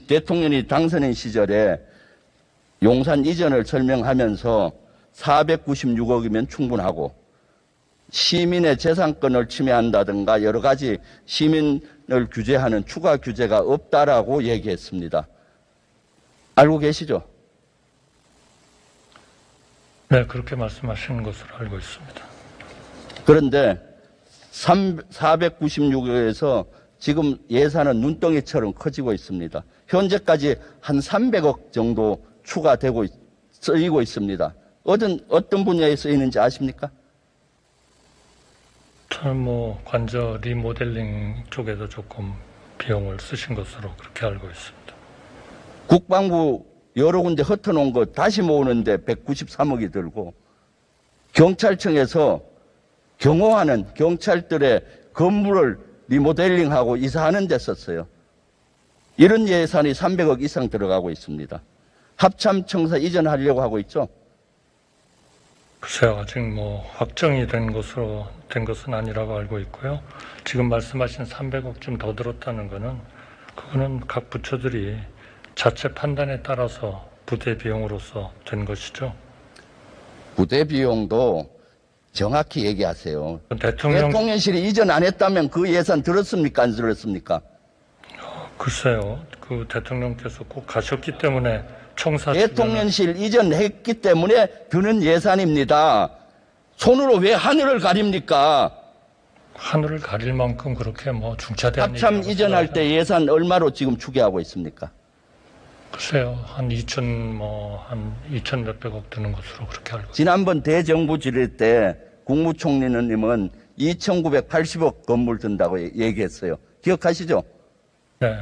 대통령이 당선인 시절에 용산 이전을 설명하면서 496억이면 충분하고 시민의 재산권을 침해한다든가 여러 가지 시민을 규제하는 추가 규제가 없다라고 얘기했습니다. 알고 계시죠? 네, 그렇게 말씀하시는 것으로 알고 있습니다. 그런데 496억에서 지금 예산은 눈덩이처럼 커지고 있습니다. 현재까지 한 300억 정도 추가되고 쓰이고 있습니다. 어떤 분야에 쓰이는지 아십니까? 저는 관저 리모델링 쪽에도 조금 비용을 쓰신 것으로 그렇게 알고 있습니다. 국방부 여러 군데 흩어놓은 거 다시 모으는데 193억이 들고 경찰청에서 경호하는 경찰들의 건물을 리모델링하고 이사하는 데 썼어요. 이런 예산이 300억 이상 들어가고 있습니다. 합참청사 이전하려고 하고 있죠? 글쎄요, 아직 확정이 된 것은 아니라고 알고 있고요. 지금 말씀하신 300억쯤 더 들었다는 그거는 각 부처들이 자체 판단에 따라서 부대 비용으로서 된 것이죠. 부대 비용도 정확히 얘기하세요. 대통령실이 이전 안 했다면 그 예산 들었습니까? 안 들었습니까? 글쎄요. 그 대통령께서 꼭 가셨기 때문에 청사 대통령실 이전했기 때문에 드는 예산입니다. 손으로 왜 하늘을 가립니까? 하늘을 가릴 만큼 그렇게 중차대한 합참 이전할 때 예산 얼마로 지금 추계하고 있습니까? 글쎄요, 한 2천 몇백억 드는 것으로 그렇게 알고 있습니다. 지난번 대정부 지를 때 국무총리님은 2,980억 건물 든다고 얘기했어요. 기억하시죠? 네,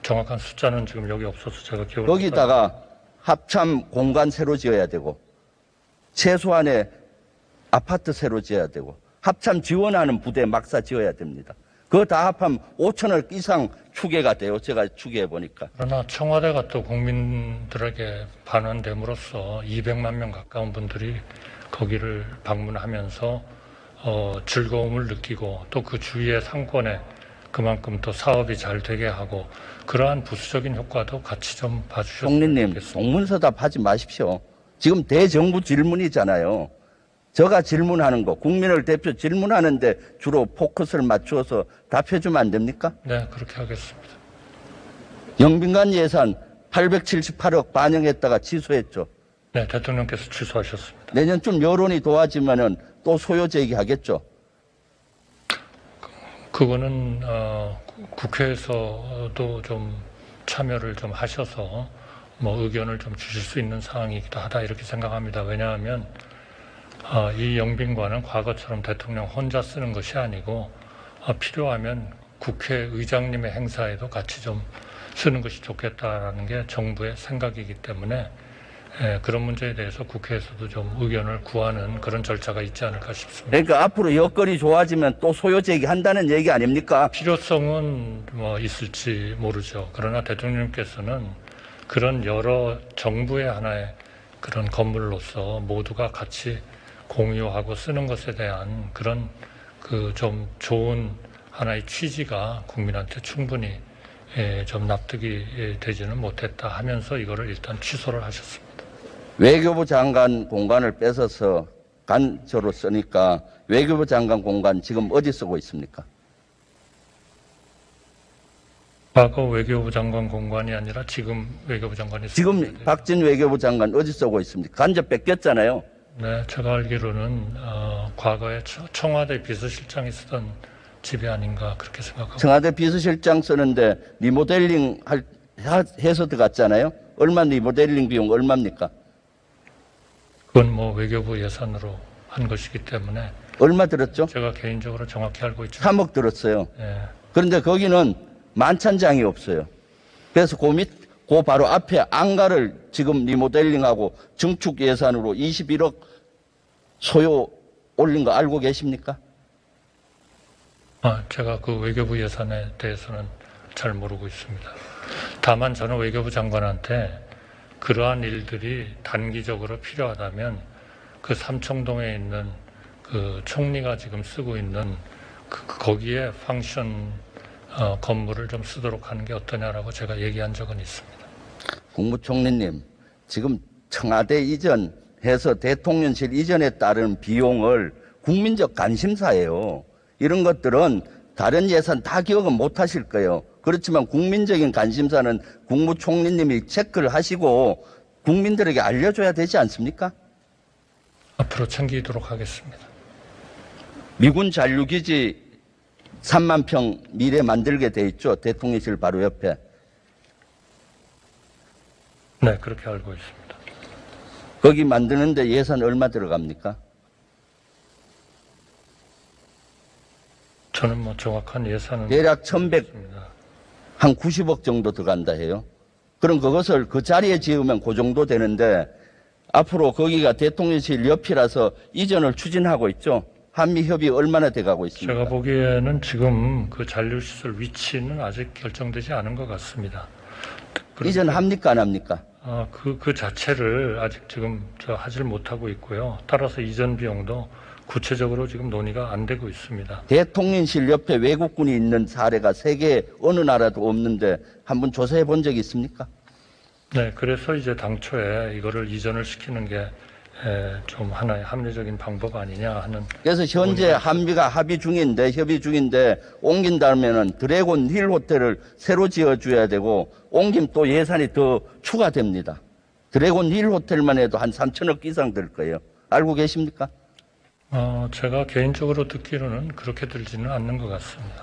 정확한 숫자는 지금 여기 없어서 제가 기억을 거기다가 합참 공간 새로 지어야 되고 최소한의 아파트 새로 지어야 되고 합참 지원하는 부대 막사 지어야 됩니다. 그거 다 합하면 5천억 이상 추계가 돼요. 제가 추계해 보니까. 그러나 청와대가 또 국민들에게 반환됨으로써 200만 명 가까운 분들이 거기를 방문하면서 즐거움을 느끼고 또 그 주위의 상권에 그만큼 또 사업이 잘 되게 하고 그러한 부수적인 효과도 같이 좀 봐주셨으면 총리님, 좋겠습니다. 동문서답 하지 마십시오. 지금 대정부 질문이잖아요. 제가 질문하는 거, 국민을 대표 질문하는데 주로 포커스를 맞추어서 답해주면 안 됩니까? 네, 그렇게 하겠습니다. 영빈관 예산 878억 반영했다가 취소했죠. 네, 대통령께서 취소하셨습니다. 내년쯤 여론이 도와지면은 또 소요 제기하겠죠. 그거는 국회에서도 좀 참여를 좀 하셔서 의견을 좀 주실 수 있는 상황이기도 하다 이렇게 생각합니다. 왜냐하면 이 영빈관은 과거처럼 대통령 혼자 쓰는 것이 아니고 필요하면 국회의장님의 행사에도 같이 좀 쓰는 것이 좋겠다라는 게 정부의 생각이기 때문에 그런 문제에 대해서 국회에서도 좀 의견을 구하는 그런 절차가 있지 않을까 싶습니다. 그러니까 앞으로 여건이 좋아지면 또 소요 제기한다는 얘기 아닙니까? 필요성은 있을지 모르죠. 그러나 대통령께서는 그런 여러 정부의 하나의 그런 건물로서 모두가 같이 공유하고 쓰는 것에 대한 그런 좀 좋은 하나의 취지가 국민한테 충분히 좀 납득이 되지는 못했다 하면서 이거를 일단 취소를 하셨습니다. 외교부 장관 공간을 뺏어서 간저로 쓰니까 외교부 장관 공간 지금 어디 쓰고 있습니까? 과거 외교부 장관 공간이 아니라 지금 외교부 장관이 지금 박진 외교부 장관 어디 쓰고 있습니까? 간접 뺏겼잖아요. 네, 제가 알기로는 과거에 청와대 비서실장이 쓰던 집이 아닌가 그렇게 생각하고. 청와대 비서실장 쓰는데 리모델링 해서 들어갔잖아요. 얼마 리모델링 비용 얼마입니까? 그건 외교부 예산으로 한 것이기 때문에. 얼마 들었죠? 제가 개인적으로 정확히 알고 있죠. 3억 들었어요. 네. 그런데 거기는 만찬장이 없어요. 그래서 그 바로 앞에 안가를 지금 리모델링하고 증축 예산으로 21억 소요 올린 거 알고 계십니까? 제가 그 외교부 예산에 대해서는 잘 모르고 있습니다. 다만 저는 외교부 장관한테 그러한 일들이 단기적으로 필요하다면 그 삼청동에 있는 그 총리가 지금 쓰고 있는 거기에 펑션 건물을 좀 쓰도록 하는 게 어떠냐라고 제가 얘기한 적은 있습니다. 국무총리님, 지금 청와대 이전해서 대통령실 이전에 따른 비용을 국민적 관심사예요. 이런 것들은 다른 예산 다 기억은 못 하실 거예요. 그렇지만 국민적인 관심사는 국무총리님이 체크를 하시고 국민들에게 알려줘야 되지 않습니까? 앞으로 챙기도록 하겠습니다. 미군 잔류기지 3만 평 미래 만들게 돼 있죠. 대통령실 바로 옆에. 네, 그렇게 알고 있습니다. 거기 만드는데 예산 얼마 들어갑니까? 저는 뭐 정확한 예산은 대략 1100, 없습니다. 한 90억 정도 들어간다 해요. 그럼 그것을 그 자리에 지으면 그 정도 되는데 앞으로 거기가 대통령실 옆이라서 이전을 추진하고 있죠. 한미 협의 얼마나 돼가고 있습니까? 제가 보기에는 지금 그 잔류시설 위치는 아직 결정되지 않은 것 같습니다. 이전 합니까 안 합니까? 그 자체를 아직 지금 하질 못하고 있고요. 따라서 이전 비용도 구체적으로 지금 논의가 안 되고 있습니다. 대통령실 옆에 외국군이 있는 사례가 세계 어느 나라도 없는데 한번 조사해 본 적이 있습니까? 네, 그래서 이제 당초에 이거를 이전을 시키는 게 좀 하나의 합리적인 방법 아니냐 하는. 그래서 현재 한미가 협의 중인데 옮긴다면은 드래곤 힐 호텔을 새로 지어줘야 되고 옮김 또 예산이 더 추가됩니다. 드래곤 힐 호텔만 해도 한 3천억 이상 들 거예요. 알고 계십니까? 제가 개인적으로 듣기로는 그렇게 들지는 않는 것 같습니다.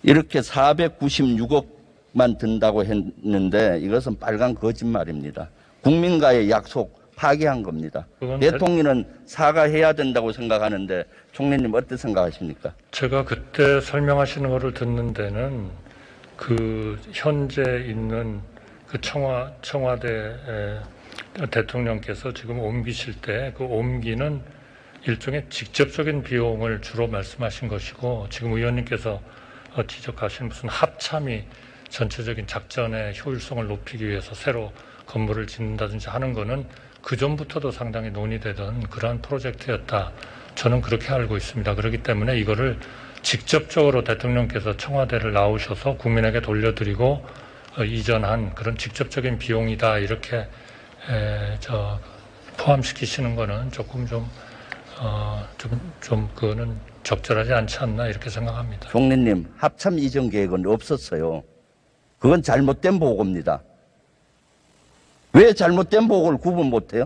이렇게 496억만 든다고 했는데 이것은 빨간 거짓말입니다. 국민과의 약속 파기한 겁니다. 대통령은 사과해야 된다고 생각하는데 총리님 어떻게 생각하십니까? 제가 그때 설명하시는 거를 듣는 데는 그 현재 있는 그 청와대 대통령께서 지금 옮기실 때 그 옮기는 일종의 직접적인 비용을 주로 말씀하신 것이고 지금 의원님께서 지적하신 무슨 합참이 전체적인 작전의 효율성을 높이기 위해서 새로 건물을 짓는다든지 하는 거는 그전부터도 상당히 논의되던 그러한 프로젝트였다. 저는 그렇게 알고 있습니다. 그렇기 때문에 이거를 직접적으로 대통령께서 청와대를 나오셔서 국민에게 돌려드리고 이전한 그런 직접적인 비용이다. 이렇게 포함시키시는 거는 조금 그거는 적절하지 않지 않나 이렇게 생각합니다. 총리님, 합참 이전 계획은 없었어요. 그건 잘못된 보고입니다. 왜 잘못된 보고를 구분 못해요?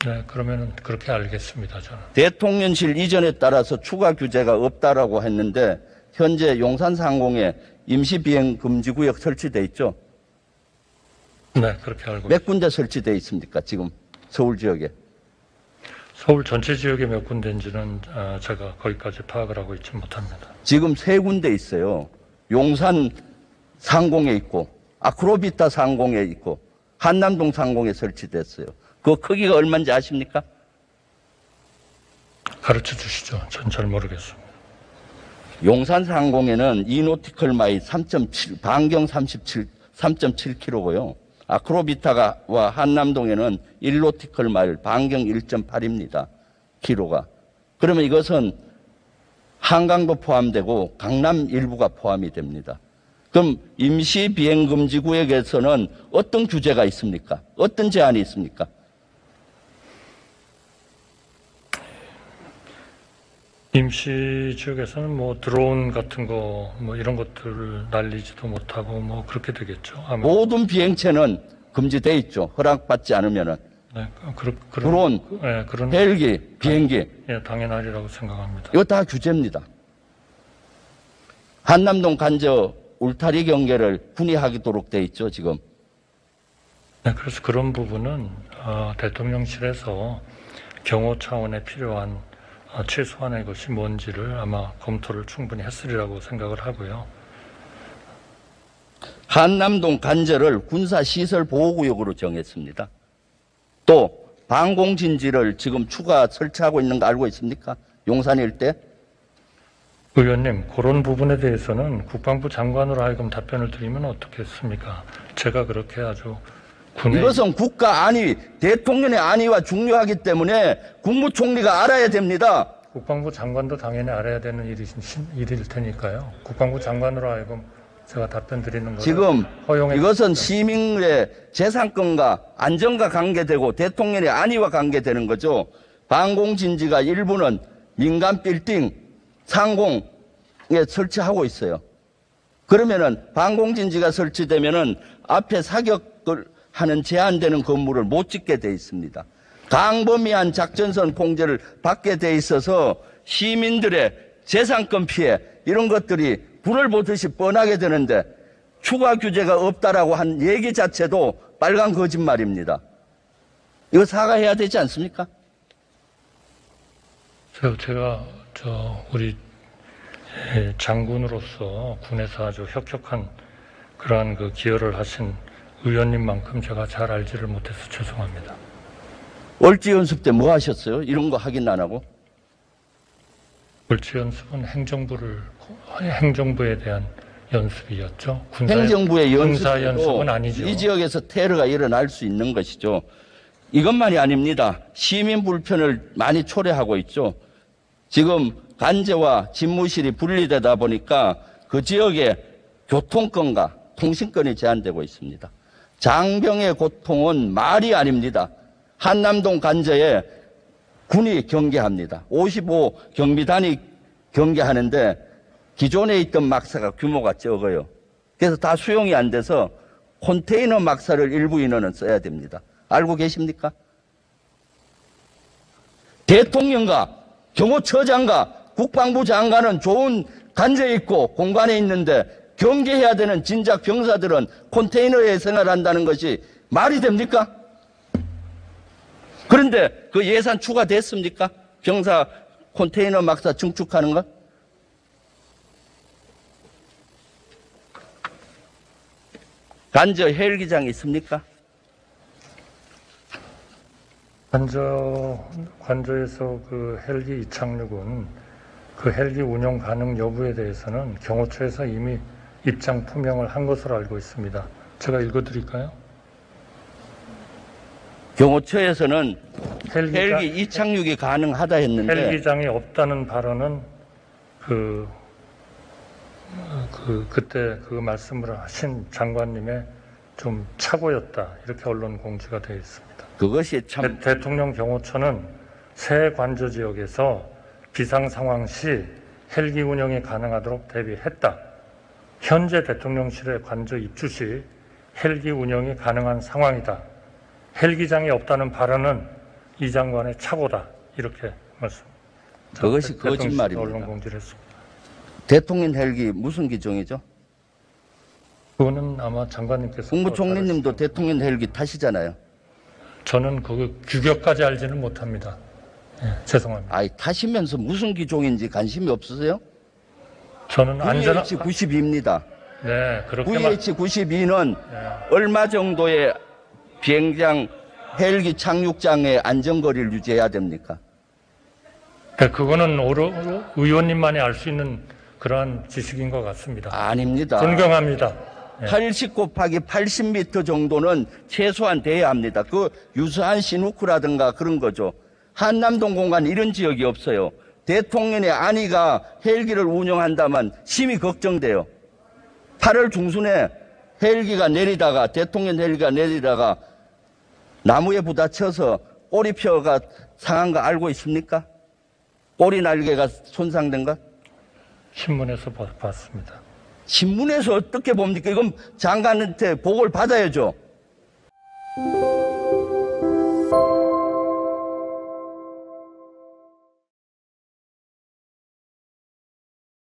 네, 그러면은 그렇게 알겠습니다. 저는. 대통령실 이전에 따라서 추가 규제가 없다라고 했는데 현재 용산상공에 임시비행금지구역 설치돼 있죠? 네, 그렇게 알고 몇 군데 설치돼 있습니까? 지금 서울 지역에. 서울 전체 지역에 몇 군데인지는 제가 거기까지 파악을 하고 있지 못합니다. 지금 3군데 있어요. 용산 상공에 있고 아크로비타 상공에 있고 한남동 상공에 설치됐어요. 그 크기가 얼마인지 아십니까? 가르쳐 주시죠. 전 잘 모르겠습니다. 용산 상공에는 2노티컬 마일 3.7, 반경 3.7km고요. 아크로비타와 한남동에는 1노티컬 마일, 반경 1.8입니다. 키로가. 그러면 이것은 한강도 포함되고 강남 일부가 포함이 됩니다. 그럼 임시 비행 금지 구역에서는 어떤 규제가 있습니까? 어떤 제한이 있습니까? 임시 지역에서는 뭐 드론 같은 거 뭐 이런 것들을 날리지도 못하고 뭐 그렇게 되겠죠. 아마. 모든 비행체는 금지돼 있죠. 허락받지 않으면은. 네, 드론, 네, 그런 헬기, 비행기. 예, 당연하리라고 생각합니다. 이거 다 규제입니다. 한남동 간저 울타리 경계를 군의하도록 돼 있죠, 지금. 네, 그래서 그런 부분은 대통령실에서 경호 차원에 필요한 최소한의 것이 뭔지를 아마 검토를 충분히 했으리라고 생각을 하고요. 한남동 간저를 군사시설 보호구역으로 정했습니다. 또 방공진지를 지금 추가 설치하고 있는 거 알고 있습니까? 용산 일대? 의원님, 그런 부분에 대해서는 국방부 장관으로 하여금 답변을 드리면 어떻겠습니까? 제가 그렇게 아주 이것은 국가 안위, 대통령의 안위와 중요하기 때문에 국무총리가 알아야 됩니다. 국방부 장관도 당연히 알아야 되는 일일 테니까요. 국방부 장관으로 하여금 제가 답변 드리는 거를 지금 허용해 이것은 주십시오. 시민의 재산권과 안전과 관계되고 대통령의 안위와 관계되는 거죠. 방공진지가 일부는 민간 빌딩, 상공에 설치하고 있어요. 그러면은 방공진지가 설치되면은 앞에 사격을 하는 제한되는 건물을 못 짓게 돼 있습니다. 강범위한 작전선 통제를 받게 돼 있어서 시민들의 재산권 피해 이런 것들이 불을 보듯이 뻔하게 되는데 추가 규제가 없다라고 한 얘기 자체도 빨간 거짓말입니다. 이거 사과해야 되지 않습니까? 제가 우리 장군으로서 군에서 아주 혁혁한 그러한 그 기여를 하신 의원님만큼 제가 잘 알지를 못해서 죄송합니다. 월지 연습 때 뭐 하셨어요? 이런 거 확인 안 하고? 월지 연습은 행정부에 대한 연습이었죠. 행정부의 군사 연습도 연습은 아니죠. 이 지역에서 테러가 일어날 수 있는 것이죠. 이것만이 아닙니다. 시민 불편을 많이 초래하고 있죠. 지금 관제와 집무실이 분리되다 보니까 그 지역의 교통권과 통신권이 제한되고 있습니다. 장병의 고통은 말이 아닙니다. 한남동 관제에 군이 경계합니다. 55 경비단이 경계하는데 기존에 있던 막사가 규모가 적어요. 그래서 다 수용이 안 돼서 컨테이너 막사를 일부 인원은 써야 됩니다. 알고 계십니까? 대통령과 경호처장과 국방부 장관은 좋은 관제에 있고 공간에 있는데 경계해야 되는 진작 병사들은 컨테이너에 생활한다는 것이 말이 됩니까? 그런데 그 예산 추가됐습니까? 병사 컨테이너 막사 증축하는 것? 관저 헬기장이 있습니까? 관저에서 그 헬기 이착륙은 그 헬기 운영 가능 여부에 대해서는 경호처에서 이미 입장 표명을 한 것으로 알고 있습니다. 제가 읽어드릴까요? 경호처에서는 헬기 이착륙이 가능하다 했는데 헬기장이 없다는 발언은 그때 그 말씀을 하신 장관님의 좀 착오였다 이렇게 언론 공지가 되어 있습니다. 그것이 참 대통령 경호처는 새 관저 지역에서 비상 상황 시 헬기 운영이 가능하도록 대비했다. 현재 대통령실의 관저 입주 시 헬기 운영이 가능한 상황이다. 헬기장이 없다는 발언은 이 장관의 착오다. 이렇게 말씀합니다. 그것이 거짓말입니다. 언론 공지를 했습니다. 대통령 헬기 무슨 기종이죠? 그거는 아마 장관님께서 국무총리님도 대통령 헬기 타시잖아요. 저는 그 규격까지 알지는 못합니다. 죄송합니다. 아이, 타시면서 무슨 기종인지 관심이 없으세요? 저는 안전한 VH-92입니다. 네, 그렇게 VH-92는 얼마 정도의 비행장 헬기 착륙장의 안전거리를 유지해야 됩니까? 네, 그거는 의원님만이 알 수 있는 그러한 지식인 것 같습니다. 아닙니다. 존경합니다. 80 곱하기 80m 정도는 최소한 돼야 합니다. 그 유사한 시누크라든가 그런 거죠. 한남동 공간 이런 지역이 없어요. 대통령의 안위가 헬기를 운영한다면 심히 걱정돼요. 8월 중순에 헬기가 내리다가 대통령 헬기가 내리다가 나무에 부딪혀서 꼬리뼈가 상한 거 알고 있습니까? 꼬리 날개가 손상된 거? 신문에서 봤습니다. 신문에서 어떻게 봅니까? 이건 장관한테 보고를 받아야죠.